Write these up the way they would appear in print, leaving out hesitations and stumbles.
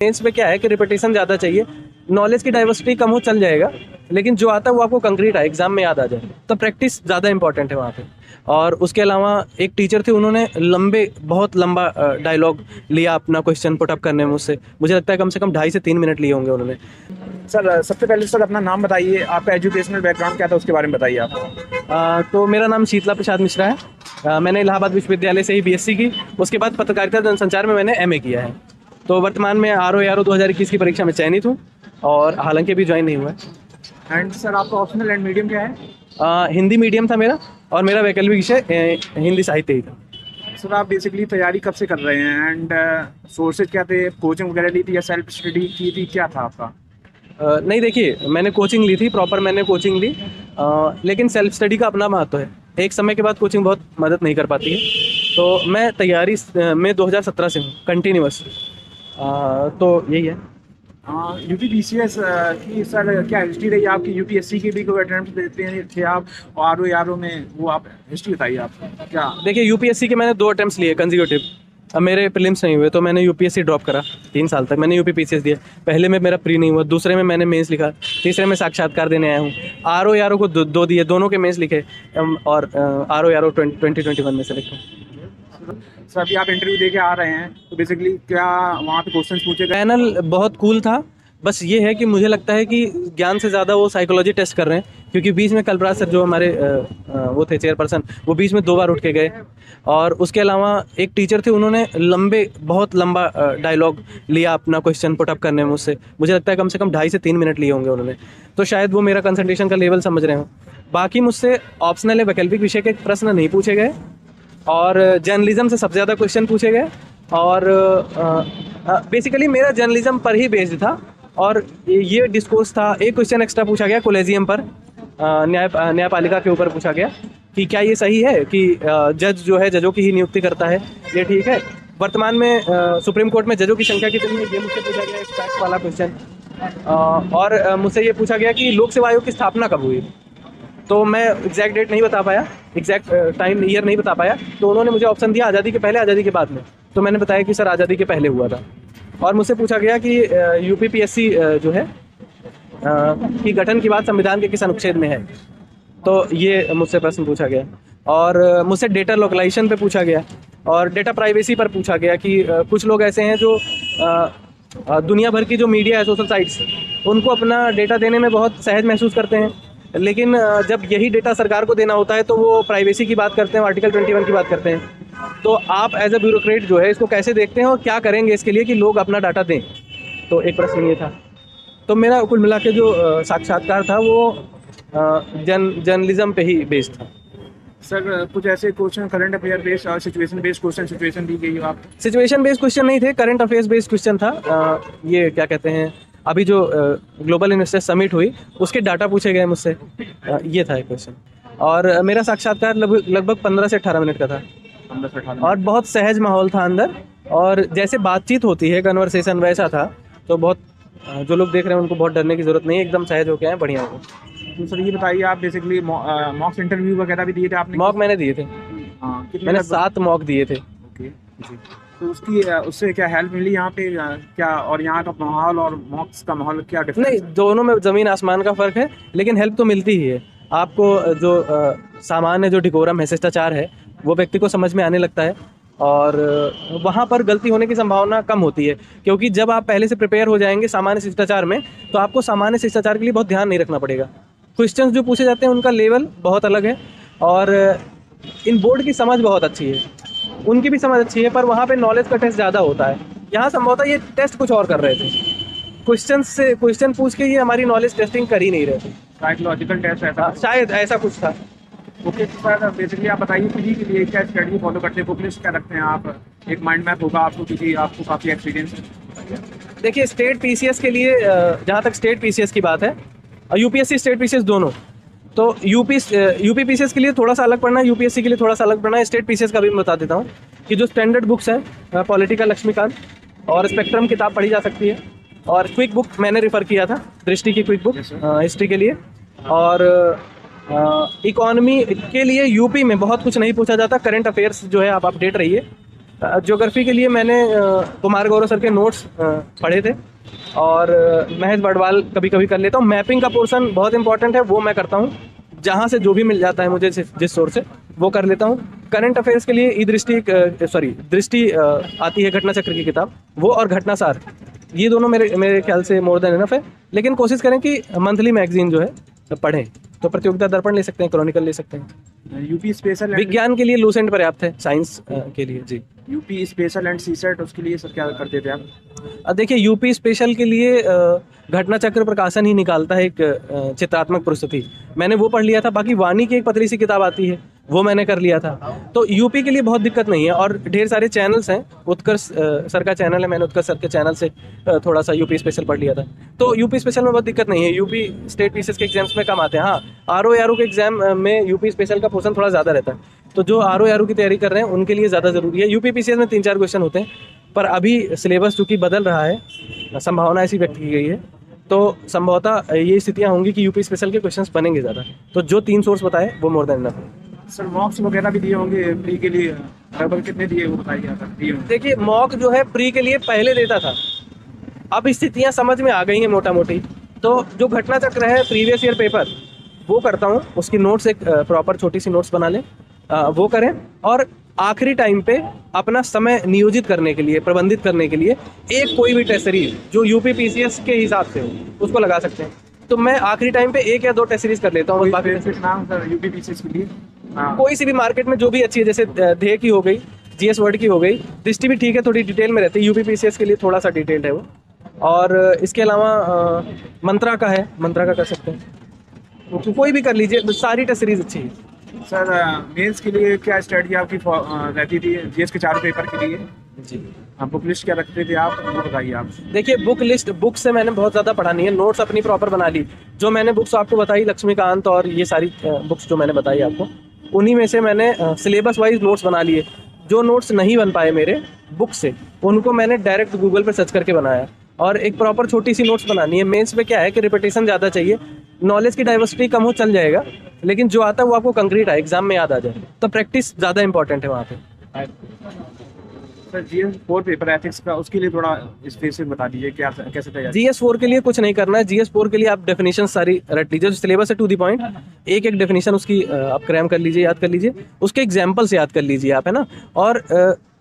Mains में क्या है कि रिपीटेशन ज़्यादा चाहिए, नॉलेज की डाइवर्सिटी कम हो चल जाएगा, लेकिन जो आता है वो आपको कंक्रीट है, एग्जाम में याद आ जाए, तो प्रैक्टिस ज़्यादा इंपॉर्टेंट है वहाँ पे। और उसके अलावा एक टीचर थे, उन्होंने बहुत लंबा डायलॉग लिया अपना क्वेश्चन पुटअप करने में मुझसे। मुझे लगता है कम से कम 2.5 से 3 मिनट लिए होंगे उन्होंने। सर सबसे पहले सर अपना नाम बताइए, आपका एजुकेशनल बैकग्राउंड क्या था उसके बारे में बताइए आप। तो मेरा नाम शीतला प्रसाद मिश्रा है। मैंने इलाहाबाद विश्वविद्यालय से ही बीएससी की, उसके बाद पत्रकारिता जनसंचार में मैंने एमए किया है। तो वर्तमान में आरओ 2021 की परीक्षा में चयनित हूँ, और हालांकि अभी ज्वाइन नहीं हुआ है। एंड सर आपका ऑप्शनल एंड मीडियम क्या है? हिंदी मीडियम था मेरा, और मेरा वैकल्पिक विषय हिंदी साहित्य ही था। सर आप बेसिकली तैयारी कब से कर रहे हैं एंड सोर्सेज क्या थे, कोचिंग वगैरह ली थी या सेल्फ स्टडी की थी, क्या था आपका? नहीं, देखिए, मैंने कोचिंग ली थी, प्रॉपर मैंने कोचिंग ली, लेकिन सेल्फ स्टडी का अपना महत्व है। एक समय के बाद कोचिंग बहुत मदद नहीं कर पाती है। तो मैं तैयारी में 2017 से हूँ कंटिन्यूअस। तो यही है। यूपीपीसीएस की सर क्या हिस्ट्री रही आपकी? यूपीएससी की भी कोई अटेम्प्ट देते हैं थे आप? आरओ में वो आप हिस्ट्री बताइए आप क्या। देखिए, यूपीएससी के मैंने 2 अटेम्प्ट्स लिए कंसेक्यूटिव। अब मेरे प्रीलिम्स नहीं हुए, तो मैंने यूपीएससी ड्रॉप करा। 3 साल तक मैंने यूपीपीसीएस दिया। पहले में मेरा प्री नहीं हुआ, दूसरे में मैंने मेंस लिखा, तीसरे में साक्षात्कार देने आया हूँ। आरओ को दो दिए, दोनों के मेंस लिखे, और आरओ 2021 में सेलेक्ट हूँ। सर अभी आप इंटरव्यू दे के आ रहे हैं, तो बेसिकली क्या वहाँ पे क्वेश्चन पूछे गए? पैनल बहुत कूल था। बस ये है कि मुझे लगता है कि ज्ञान से ज़्यादा वो साइकोलॉजी टेस्ट कर रहे हैं, क्योंकि बीच में कलराज सर जो हमारे वो थे चेयरपर्सन, वो बीच में 2 बार उठ के गए। और उसके अलावा एक टीचर थे, उन्होंने बहुत लंबा डायलॉग लिया अपना क्वेश्चन पुटअप करने में मुझसे। मुझे लगता है कम से कम 2.5 से 3 मिनट लिए होंगे उन्होंने। तो शायद वो मेरा कंसंट्रेशन का लेवल समझ रहे हो। बाकी मुझसे ऑप्शनल या वैकल्पिक विषय के प्रश्न नहीं पूछे गए, और जर्नलिज्म से सबसे ज़्यादा क्वेश्चन पूछे गए। और बेसिकली मेरा जर्नलिज्म पर ही बेस्ड था, और ये डिस्कोर्स था। एक क्वेश्चन एक्स्ट्रा पूछा गया कोलेजियम पर, न्यायपालिका के ऊपर पूछा गया कि क्या ये सही है कि जज जो है जजों की ही नियुक्ति करता है, ये ठीक है? वर्तमान में सुप्रीम कोर्ट में जजों की संख्या कितनी है, ये मुझसे पूछा गया, एक फैक्ट वाला क्वेश्चन। और मुझसे ये पूछा गया कि लोक सेवा आयोग की स्थापना कब हुई। तो मैं एग्जैक्ट डेट नहीं बता पाया, एग्जैक्ट टाइम ईयर नहीं बता पाया। तो उन्होंने मुझे ऑप्शन दिया आज़ादी के पहले, आज़ादी के बाद में। तो मैंने बताया कि सर आज़ादी के पहले हुआ था। और मुझसे पूछा गया कि यूपीपीएससी जो है कि गठन की बात संविधान के किस अनुच्छेद में है। तो ये मुझसे प्रश्न पूछा गया। और मुझसे डेटा लोकलाइजेशन पे पूछा गया, और डेटा प्राइवेसी पर पूछा गया कि कुछ लोग ऐसे हैं जो दुनिया भर की जो मीडिया है, सोशल साइट्स, उनको अपना डेटा देने में बहुत सहज महसूस करते हैं, लेकिन जब यही डेटा सरकार को देना होता है तो वो प्राइवेसी की बात करते हैं, आर्टिकल 21 की बात करते हैं। तो आप एज ए ब्यूरोक्रेट जो है इसको कैसे देखते हैं, और क्या करेंगे इसके लिए कि लोग अपना डाटा दें? तो एक प्रश्न ये था। तो मेरा कुल मिला के जो साक्षात्कार था वो जर्नलिज्म पे ही बेस्ड था। सर कुछ ऐसे क्वेश्चन करंट अफेयर बेस्ड और सिचुएशन बेस्ड क्वेश्चन सिचुएशन दी गई हो आप? सिचुएशन बेस्ड क्वेश्चन नहीं थे, करंट अफेयर्स बेस्ड क्वेश्चन था। ये क्या कहते हैं, अभी जो ग्लोबल इन्वेस्टर समिट हुई उसके डाटा पूछे गए मुझसे, ये था एक क्वेश्चन। और मेरा साक्षात्कार लगभग 15 से 18 मिनट का था, 15 से 18 और बहुत सहज माहौल था अंदर, और जैसे बातचीत होती है कन्वर्सेशन वैसा था। तो बहुत जो लोग देख रहे हैं उनको बहुत डरने की ज़रूरत नहीं है, एकदम सहज होके आए, बढ़िया हो। तो सर ये बताइए, आप बेसिकली मॉक इंटरव्यू वगैरह भी दिए थे आपने? मॉक मैंने दिए थे। हाँ, कितने? मैंने 7 मॉक दिए थे। ओके जी। तो उसकी उससे क्या हेल्प मिली यहाँ पे क्या, और यहाँ का माहौल और मॉक्स का माहौल क्या डिफरेंस? नहीं, दोनों में ज़मीन आसमान का फ़र्क है, लेकिन हेल्प तो मिलती ही है। आपको जो सामान्य जो डिकोरम है, शिष्टाचार है, वो व्यक्ति को समझ में आने लगता है, और वहाँ पर गलती होने की संभावना कम होती है, क्योंकि जब आप पहले से प्रिपेयर हो जाएंगे सामान्य शिष्टाचार में, तो आपको सामान्य शिष्टाचार के लिए बहुत ध्यान नहीं रखना पड़ेगा। क्वेश्चंस जो पूछे जाते हैं उनका लेवल बहुत अलग है, और इन बोर्ड की समझ बहुत अच्छी है, उनकी भी समझ अच्छी है, पर वहाँ पे नॉलेज का टेस्ट ज़्यादा होता है। यहाँ संभवतः ये टेस्ट कुछ और कर रहे थे, क्वेश्चन पूछ के ये हमारी नॉलेज टेस्टिंग कर ही नहीं रहे थे। साइकोलॉजिकल टेस्ट ऐसा? शायद ऐसा कुछ था। ओके सर, बेसिकली आप बताइए पीजी के लिए क्या स्ट्रेटजी फॉलो करते हैं, बुक लिस्ट क्या रखते हैं आप? एक माइंड मैप होगा आपको, क्योंकि आपको काफ़ी एक्सपीरियंस है। देखिए, स्टेट पीसीएस के लिए, जहाँ तक स्टेट पीसीएस की बात है, यूपीएससी स्टेट पीसीएस दोनों, तो यूपी पीसीएस के लिए थोड़ा सा अलग पढ़ना है, यूपीएससी के लिए थोड़ा सा अलग पढ़ना है। स्टेट पीसीएस का भी मैं बता देता हूँ कि जो स्टैंडर्ड बुक्स हैं, पॉलिटिकल लक्ष्मीकांत और स्पेक्ट्रम किताब पढ़ी जा सकती है, और क्विक बुक मैंने रेफ़र किया था, दृष्टि की क्विक बुक हिस्ट्री के लिए। और इकोनॉमी के लिए यूपी में बहुत कुछ नहीं पूछा जाता, करंट अफेयर्स जो है आप अपडेट रहिए। ज्योग्राफी के लिए मैंने कुमार गौरव सर के नोट्स पढ़े थे, और महेश बड़वाल कभी कभी कर लेता हूँ। मैपिंग का पोर्शन बहुत इंपॉर्टेंट है, वो मैं करता हूँ, जहाँ से जो भी मिल जाता है मुझे जिस सोर्स से, वो कर लेता हूँ। करंट अफेयर्स के लिए ई दृष्टि दृष्टि आती है घटना चक्र की किताब, वो और घटनासार, ये दोनों मेरे मेरे ख्याल से मोर देन इनफ है। लेकिन कोशिश करें कि मंथली मैगजीन जो है पढ़ें, तो प्रतियोगिता दर्पण ले सकते हैं, क्रॉनिकल ले सकते हैं। यूपी स्पेशल विज्ञान के लिए लूसेंट पर्याप्त है, साइंस के लिए जी। यूपी स्पेशल एंड सीसेट, उसके लिए सर क्या करते थे आप? देखिए यूपी स्पेशल के लिए घटना चक्र प्रकाशन ही निकालता है एक चित्रात्मक प्रस्तुति, मैंने वो पढ़ लिया था। बाकी वाणी की एक पतली सी किताब आती है, वो मैंने कर लिया था। तो यूपी के लिए बहुत दिक्कत नहीं है, और ढेर सारे चैनल्स हैं। उत्कर्ष सर का चैनल है, मैंने उत्कर्ष सर के चैनल से थोड़ा सा यूपी स्पेशल पढ़ लिया था। तो यूपी स्पेशल में बहुत दिक्कत नहीं है। यूपी स्टेट पीसीएस के एग्जाम्स में कम आते हैं। हाँ, आरओ के एग्जाम में यूपी स्पेशल का पोर्शन थोड़ा ज़्यादा रहता है, तो जो आरओ की तैयारी कर रहे हैं उनके लिए ज़्यादा ज़रूरी है। यूपी पीसीएस में 3-4 क्वेश्चन होते हैं, पर अभी सिलेबस चूँकि बदल रहा है, संभावना ऐसी व्यक्त की गई है, तो संभवतः ये स्थितियाँ होंगी कि यूपी स्पेशल के क्वेश्चंस बनेंगे ज़्यादा। तो जो 3 सोर्स बताए वो मोर देन इनफ है। सर मॉक्स वगैरह भी दिए होंगे प्री के लिए, लगभग कितने दिए वो बताइए अगर दिए होंगे। देखिए मॉक जो है प्री के लिए पहले देता था, अब स्थितियाँ समझ में आ गई हैं मोटा मोटी। तो जो घटना चक्र है प्रीवियस ईयर पेपर, वो करता हूँ, उसकी नोट्स एक प्रॉपर छोटी सी नोट्स बना लें, वो करें, और आखिरी टाइम पे अपना समय नियोजित करने के लिए, प्रबंधित करने के लिए एक कोई भी टेस्ट सीरीज जो यूपी पीसीएस के हिसाब से हो उसको लगा सकते हैं। तो मैं आखिरी टाइम पे 1 या 2 टेस्ट सीरीज कर लेता हूँ। बाकी नाम सर यूपी पीसीएस के लिए कोई सी भी मार्केट में जो भी अच्छी है, जैसे ध्येय की हो गई, जीएस वर्ड की हो गई, दृष्टि भी ठीक है, थोड़ी डिटेल में रहती है। यूपी पीसीएस के लिए थोड़ा सा डिटेल्ड है वो। और इसके अलावा मंत्रा का है, मंत्रा का कर सकते हैं। तो कोई भी कर लीजिए, सारी टेस्ट सीरीज अच्छी है। सर मेंस के लिए क्या स्ट्रेटजी आपकी रहती थी जीएस के 4 पेपर के लिए? जी, बुक लिस्ट क्या रखते थे आप, वो बताइए आप। देखिए बुक लिस्ट, बुक से मैंने बहुत ज़्यादा पढ़ा नहीं है, नोट्स अपनी प्रॉपर बना ली। जो मैंने बुक्स आपको बताई, लक्ष्मीकांत और ये सारी बुक्स जो मैंने बताई आपको, उन्हीं में से मैंने सिलेबस वाइज नोट्स बना लिए। जो नोट्स नहीं बन पाए मेरे बुक से, उनको मैंने डायरेक्ट गूगल पर सर्च करके बनाया। और एक प्रॉपर छोटी सी नोट्स बनानी है। मेंस में क्या है कि रिपीटेशन ज़्यादा चाहिए, नॉलेज की डाइवर्सिटी कम हो चल जाएगा, लेकिन जो आता है वो आपको कंक्रीट है, एग्जाम में याद आ जाए। तो प्रैक्टिस ज़्यादा इंपॉर्टेंट है वहाँ पे। सर जीएस 4 पेपर एथिक्स का, उसके लिए थोड़ा स्पेसिफिक बता दीजिए क्या कैसे तैयार। जीएस 4 के लिए कुछ नहीं करना है। जीएस 4 के लिए आप डेफिनेशन सारी रट लीजिए, सिलेबस है टू दी पॉइंट, एक एक डेफिनेशन उसकी आप क्रैम कर लीजिए, याद कर लीजिए, उसके एग्जाम्पल्स याद कर लीजिए आप, है ना। और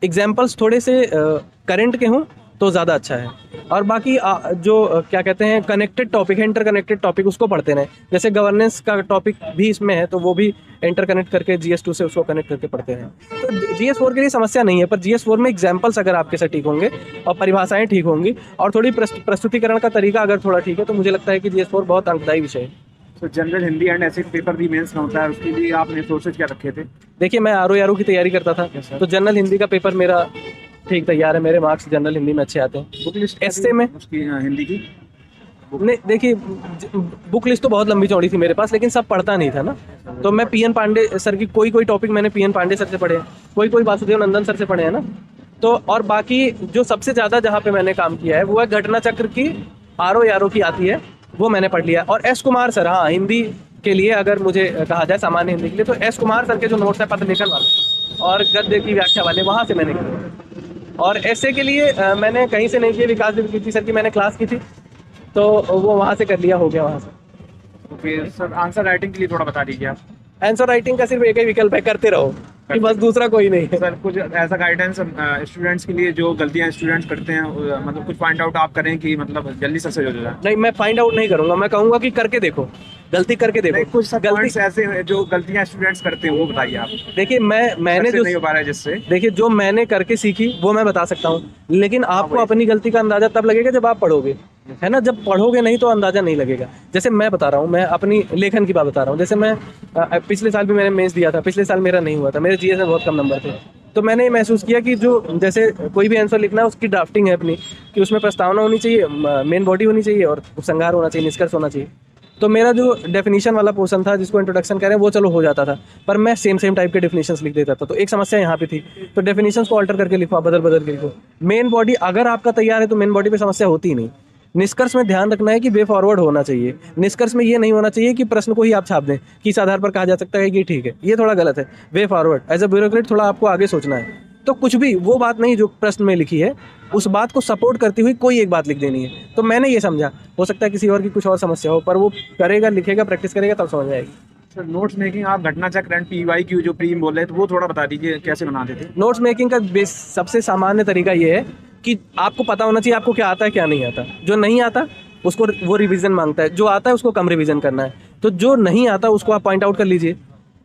एग्जाम्पल्स थोड़े से करंट के हों तो ज़्यादा अच्छा है। और बाकी जो क्या कहते हैं कनेक्टेड टॉपिक है, इंटर कनेक्टेड टॉपिक, उसको पढ़ते रहें। जैसे गवर्नेंस का टॉपिक भी इसमें है, तो वो भी इंटर कनेक्ट करके जीएस 2 से उसको कनेक्ट करके पढ़ते रहें। तो जीएस 4 के लिए समस्या नहीं है, पर जीएस 4 में एग्जाम्पल्स अगर आपके साथ ठीक होंगे और परिभाषाएं ठीक होंगी और थोड़ी प्रस्तुतिकरण का तरीका अगर थोड़ा ठीक है, तो मुझे लगता है कि जीएस 4 बहुत अंकदायी विषय है। तो जनरल हिंदी एंड ऐसे पेपर भी मेंस में होता है, उसके लिए आपने सोर्सेज क्या रखे थे? देखिए मैं आरओ की तैयारी करता था, तो जनरल हिंदी का पेपर मेरा ठीक तैयार है, मेरे मार्क्स जनरल हिंदी में अच्छे आते हैं। बुक लिस्ट ऐसे में उसकी हिंदी की नहीं, देखिए बुक लिस्ट तो बहुत लंबी चौड़ी थी मेरे पास, लेकिन सब पढ़ता नहीं था ना। तो मैं पीएन पांडे सर की कोई टॉपिक मैंने पीएन पांडे सर से पढ़े हैं, कोई वासुदेव नंदन सर से पढ़े हैं ना। तो और बाकी जो सबसे ज़्यादा जहाँ पे मैंने काम किया है वो है घटना चक्र की, आरओ की आती है, वो मैंने पढ़ लिया। और एस कुमार सर, हाँ हिंदी के लिए अगर मुझे कहा जाए सामान्य हिंदी के लिए, तो एस कुमार सर के जो नोट्स है पत्र लेखन वाले और गद्य की व्याख्या वाले, वहाँ से मैंने किए। और ऐसे के लिए मैंने कहीं से नहीं किए, विकास कीर्ति सर की मैंने क्लास की थी, तो वो वहाँ से कर लिया, हो गया वहाँ से। फिर सर आंसर राइटिंग के लिए थोड़ा बता दीजिए आप। आंसर राइटिंग का सिर्फ एक ही विकल्प है, करते रहो, कि बस दूसरा कोई नहीं है। सर कुछ ऐसा गाइडेंस स्टूडेंट्स के लिए जो गलतियां स्टूडेंट्स करते हैं, मतलब कुछ फाइंड आउट आप करें कि मतलब जल्दी से हो जाए? नहीं, मैं फाइंड आउट नहीं करूंगा, मैं कहूंगा कि करके देखो, गलती करके देखो। कुछ गलती ऐसे हैं जो गलतियां स्टूडेंट्स करते हैं, वो बताइए आप। देखिए मैंने जो नहीं हो पा रहा है जिससे, देखिए जो मैंने करके सीखी वो मैं बता सकता हूँ, लेकिन आपको अपनी गलती का अंदाजा तब लगेगा जब आप पढ़ोगे, है ना। जब पढ़ोगे नहीं तो अंदाजा नहीं लगेगा। जैसे मैं बता रहा हूँ, मैं अपनी लेखन की बात बता रहा हूँ। जैसे मैं पिछले साल भी मैंने मेंस दिया था, पिछले साल मेरा नहीं हुआ था, मेरे जीएस में बहुत कम नंबर थे। तो मैंने ये महसूस किया कि जो जैसे कोई भी आंसर लिखना है उसकी ड्राफ्टिंग है अपनी, कि उसमें प्रस्तावना होनी चाहिए, मेन बॉडी होनी चाहिए और उपसंहार होना चाहिए, निष्कर्ष होना चाहिए। तो मेरा जो डेफिनेशन वाला पोर्शन था, जिसको इंट्रोडक्शन कह रहे हैं, वो चलो हो जाता था, पर मैं सेम टाइप के डेफिनेशंस लिख देता था। तो एक समस्या यहाँ पे थी, तो डेफिनेशंस को अल्टर करके लिखो, बदल के लिखो। मेन बॉडी अगर आपका तैयार है तो मेन बॉडी पे समस्या होती ही नहीं। निष्कर्ष में ध्यान रखना है कि वे फॉरवर्ड होना चाहिए। निष्कर्ष में ये नहीं होना चाहिए कि प्रश्न को ही आप छाप दें कि इस आधार पर कहा जा सकता है कि ठीक है, ये थोड़ा गलत है। Way forward, as a bureaucrat थोड़ा आपको आगे सोचना है। तो कुछ भी वो बात नहीं जो प्रश्न में लिखी है, उस बात को सपोर्ट करती हुई कोई एक बात लिख देनी है। तो मैंने ये समझा, हो सकता है किसी और की कुछ और समस्या हो, पर वो करेगा, लिखेगा, प्रैक्टिस करेगा, तब समझ आएगी। सर नोट्स मेकिंग आप घटना चक्र एंड PYQ जो प्रीम बोल रहे थे वो थोड़ा बता दीजिए कैसे बनाते थे। नोट्स मेकिंग का बेस सबसे सामान्य तरीका ये है कि आपको पता होना चाहिए आपको क्या आता है क्या नहीं आता। जो नहीं आता उसको वो रिवीजन मांगता है, जो आता है उसको कम रिवीजन करना है। तो जो नहीं आता उसको आप पॉइंट आउट कर लीजिए,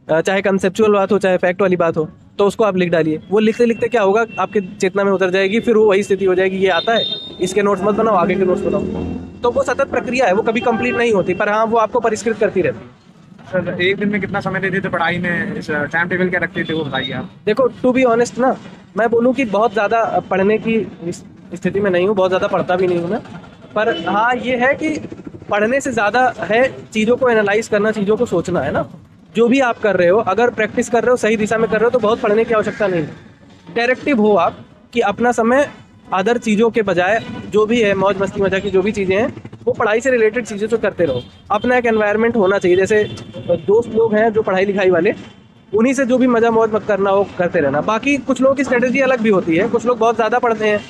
चाहे कंसेप्चुअल बात हो चाहे फैक्ट वाली बात हो, तो उसको आप लिख डालिए। वो लिखते लिखते क्या होगा, आपके चेतना में उतर जाएगी, फिर वो वही स्थिति हो जाएगी, ये आता है इसके नोट्स मत बनाओ, आगे के नोट्स बनाओ। तो वो सतत प्रक्रिया है, वो कभी कंप्लीट नहीं होती, पर हाँ वो आपको परिष्कृत करती रहती है। सर एक दिन में कितना समय देते थे पढ़ाई में, इस टाइम टेबल क्या रखते थे वो बताइए आप। देखो टू बी ऑनेस्ट ना, मैं बोलूँ कि बहुत ज़्यादा पढ़ने की स्थिति में नहीं हूँ, बहुत ज़्यादा पढ़ता भी नहीं हूँ मैं। पर हाँ ये है कि पढ़ने से ज़्यादा है चीज़ों को एनालाइज करना, चीज़ों को सोचना, है ना। जो भी आप कर रहे हो, अगर प्रैक्टिस कर रहे हो, सही दिशा में कर रहे हो, तो बहुत पढ़ने की आवश्यकता नहीं है। डायरेक्टिव हो आप कि अपना समय अदर चीज़ों के बजाय जो भी है मौज मस्ती मजा की जो भी चीज़ें हैं वो पढ़ाई से रिलेटेड चीज़ें तो करते रहो। अपना एक एनवायरनमेंट होना चाहिए, जैसे दोस्त लोग हैं जो पढ़ाई लिखाई वाले, उन्हीं से जो भी मजा मौज मत करना हो करते रहना। बाकी कुछ लोगों की स्ट्रेटजी अलग भी होती है, कुछ लोग बहुत ज़्यादा पढ़ते हैं,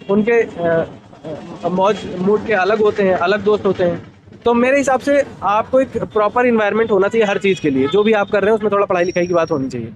उनके मौज मूड के अलग होते हैं, अलग दोस्त होते हैं। तो मेरे हिसाब से आपको एक प्रॉपर इन्वायरमेंट होना चाहिए हर चीज़ के लिए, जो भी आप कर रहे हैं उसमें थोड़ा पढ़ाई लिखाई की बात होनी चाहिए।